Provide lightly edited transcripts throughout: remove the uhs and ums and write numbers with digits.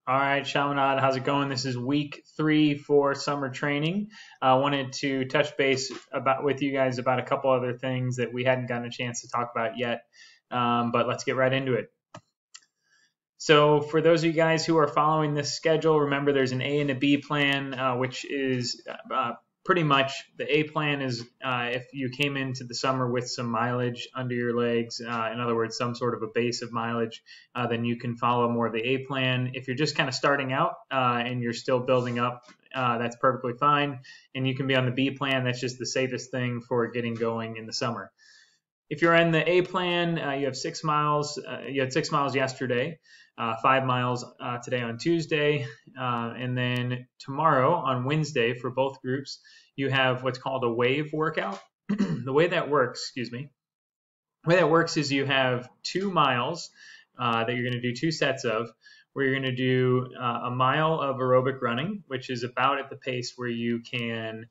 All right, Shamanad, how's it going? This is week 3 for summer training. I wanted to touch base with you guys about a couple other things that we hadn't gotten a chance to talk about yet, but let's get right into it. So for those of you guys who are following this schedule, remember there's an A and a B plan, which is pretty much the A plan is if you came into the summer with some mileage under your legs, in other words, some sort of a base of mileage, then you can follow more of the A plan. If you're just kind of starting out and you're still building up, that's perfectly fine. And you can be on the B plan. That's just the safest thing for getting going in the summer. If you're in the A plan, you have 6 miles. You had 6 miles yesterday, 5 miles today on Tuesday, and then tomorrow on Wednesday for both groups, you have what's called a wave workout. The way that works, is you have 2 miles that you're going to do 2 sets of, where you're going to do a mile of aerobic running, which is about at the pace where you can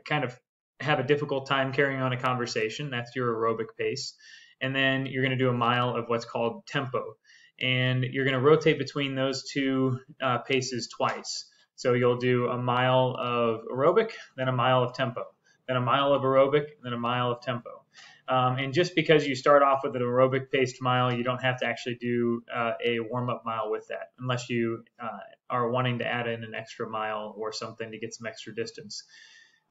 kind of have a difficult time carrying on a conversation. That's your aerobic pace. And then you're going to do a mile of what's called tempo. And you're going to rotate between those two paces twice. So you'll do a mile of aerobic, then a mile of tempo, then a mile of aerobic, then a mile of tempo. And just because you start off with an aerobic paced mile, you don't have to actually do a warm-up mile with that, unless you are wanting to add in an extra mile or something to get some extra distance.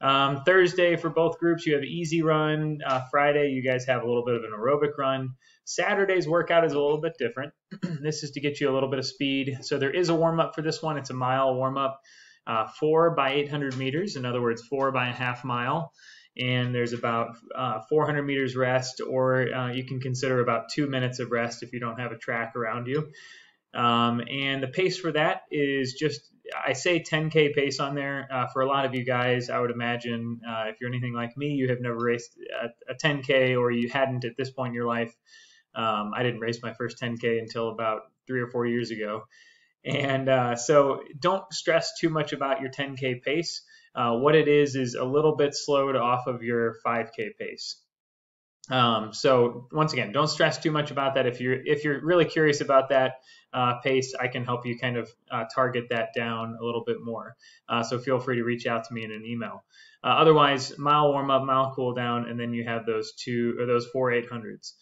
Thursday for both groups, you have easy run. Friday, you guys have a little bit of an aerobic run. Saturday's workout is a little bit different. This is to get you a little bit of speed. So there is a warm-up for this one. It's a mile warm-up, 4 by 800 meters. In other words, 4 by a half mile. And there's about 400 meters rest, or you can consider about 2 minutes of rest if you don't have a track around you. And the pace for that is just, I say 10K pace on there. For a lot of you guys, I would imagine if you're anything like me, you have never raced a 10K, or you hadn't at this point in your life. I didn't race my first 10K until about 3 or 4 years ago. And so don't stress too much about your 10K pace. What it is a little bit slowed off of your 5K pace. So once again, don't stress too much about that. If you're really curious about that pace, I can help you kind of target that down a little bit more. So feel free to reach out to me in an email. Otherwise, mile warm up, mile cool down, and then you have those 4 800s,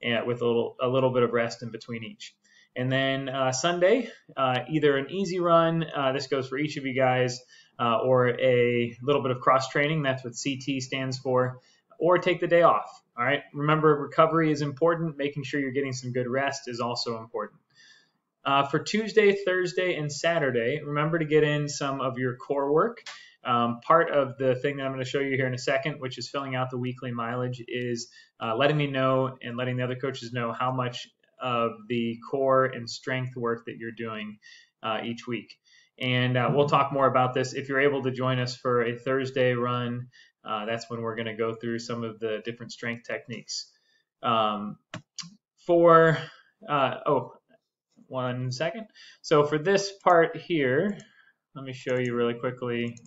and with a little bit of rest in between each. And then Sunday, either an easy run. This goes for each of you guys, or a little bit of cross training. That's what CT stands for. Or take the day off. All right. Remember, recovery is important. Making sure you're getting some good rest is also important. For Tuesday, Thursday, and Saturday, remember to get in some of your core work. Part of the thing that I'm going to show you here in a second, which is filling out the weekly mileage, is letting me know and letting the other coaches know how much of the core and strength work that you're doing each week. And we'll talk more about this. If you're able to join us for a Thursday run, that's when we're going to go through some of the different strength techniques. One second. So for this part here, let me show you really quickly.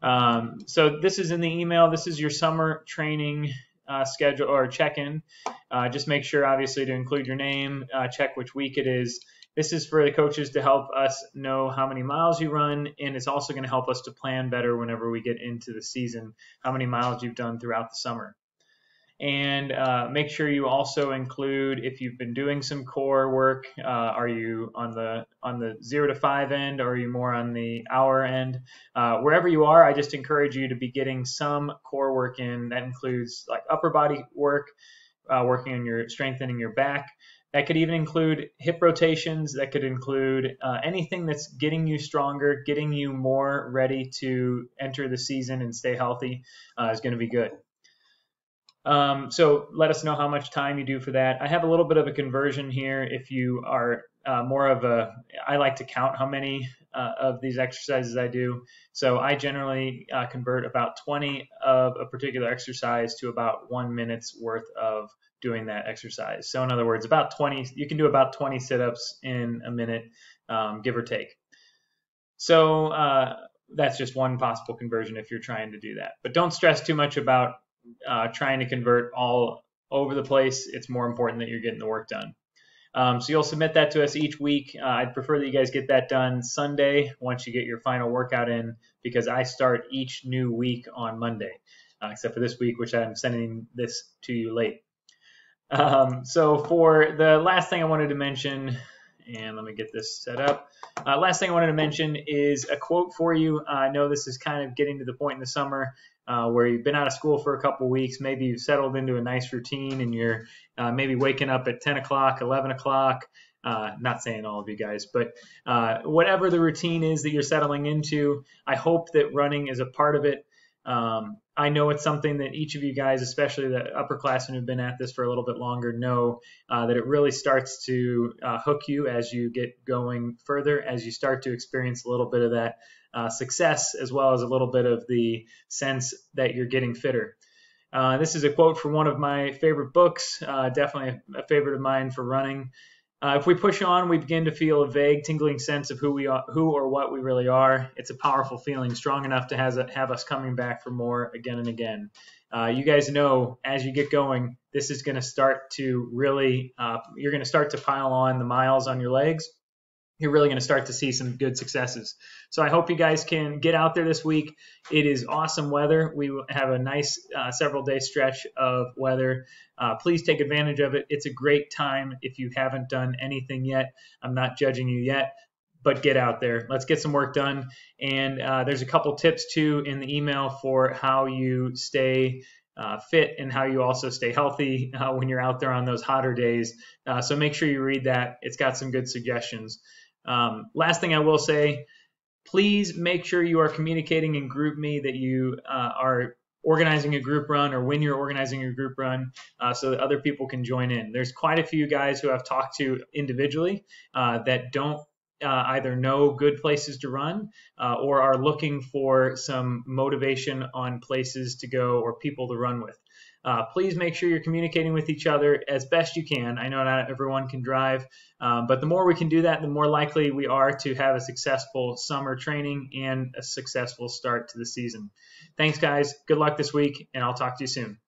So this is in the email. This is your summer training schedule or check-in. Just make sure, obviously, to include your name, check which week it is. This is for the coaches to help us know how many miles you run, and it's also going to help us to plan better whenever we get into the season, how many miles you've done throughout the summer. And make sure you also include if you've been doing some core work. Are you on the 0 to 5 end, or are you more on the hour end? Wherever you are, I just encourage you to be getting some core work in. That includes like upper body work, working on strengthening your back. That could even include hip rotations. That could include anything that's getting you stronger, getting you more ready to enter the season and stay healthy is going to be good. So let us know how much time you do for that. I have a little bit of a conversion here. If you are I like to count how many of these exercises I do. So I generally convert about 20 of a particular exercise to about 1 minute's worth of doing that exercise. So in other words, about 20, you can do about 20 sit-ups in a minute, give or take. So that's just one possible conversion if you're trying to do that. But don't stress too much about trying to convert all over the place. It's more important that you're getting the work done. So you'll submit that to us each week. I'd prefer that you guys get that done Sunday once you get your final workout in, because I start each new week on Monday, except for this week, which I'm sending this to you late. So for the last thing I wanted to mention, and let me get this set up. Last thing I wanted to mention is a quote for you. I know this is kind of getting to the point in the summer where you've been out of school for a couple weeks. Maybe you've settled into a nice routine and you're maybe waking up at 10 o'clock, 11 o'clock. Not saying all of you guys, but whatever the routine is that you're settling into, I hope that running is a part of it. I know it's something that each of you guys, especially the upperclassmen who've been at this for a little bit longer, know that it really starts to hook you as you get going further, as you start to experience a little bit of that success, as well as a little bit of the sense that you're getting fitter. This is a quote from one of my favorite books, definitely a favorite of mine for running. If we push on, we begin to feel a vague, tingling sense of who or what we really are. It's a powerful feeling, strong enough to have us coming back for more again and again. You guys know, as you get going, this is going to start to really, you're going to start to pile on the miles on your legs. You're really going to start to see some good successes. So I hope you guys can get out there this week. It is awesome weather. We have a nice several-day stretch of weather. Please take advantage of it. It's a great time if you haven't done anything yet. I'm not judging you yet, but get out there. Let's get some work done. And there's a couple tips, too, in the email for how you stay fit and how you also stay healthy when you're out there on those hotter days. So make sure you read that. It's got some good suggestions. Last thing I will say, please make sure you are communicating in GroupMe that you are organizing a group run, or when you're organizing a group run, so that other people can join in. There's quite a few guys who I've talked to individually that don't either know good places to run or are looking for some motivation on places to go or people to run with. Please make sure you're communicating with each other as best you can. I know not everyone can drive, but the more we can do that, the more likely we are to have a successful summer training and a successful start to the season. Thanks, guys. Good luck this week, and I'll talk to you soon.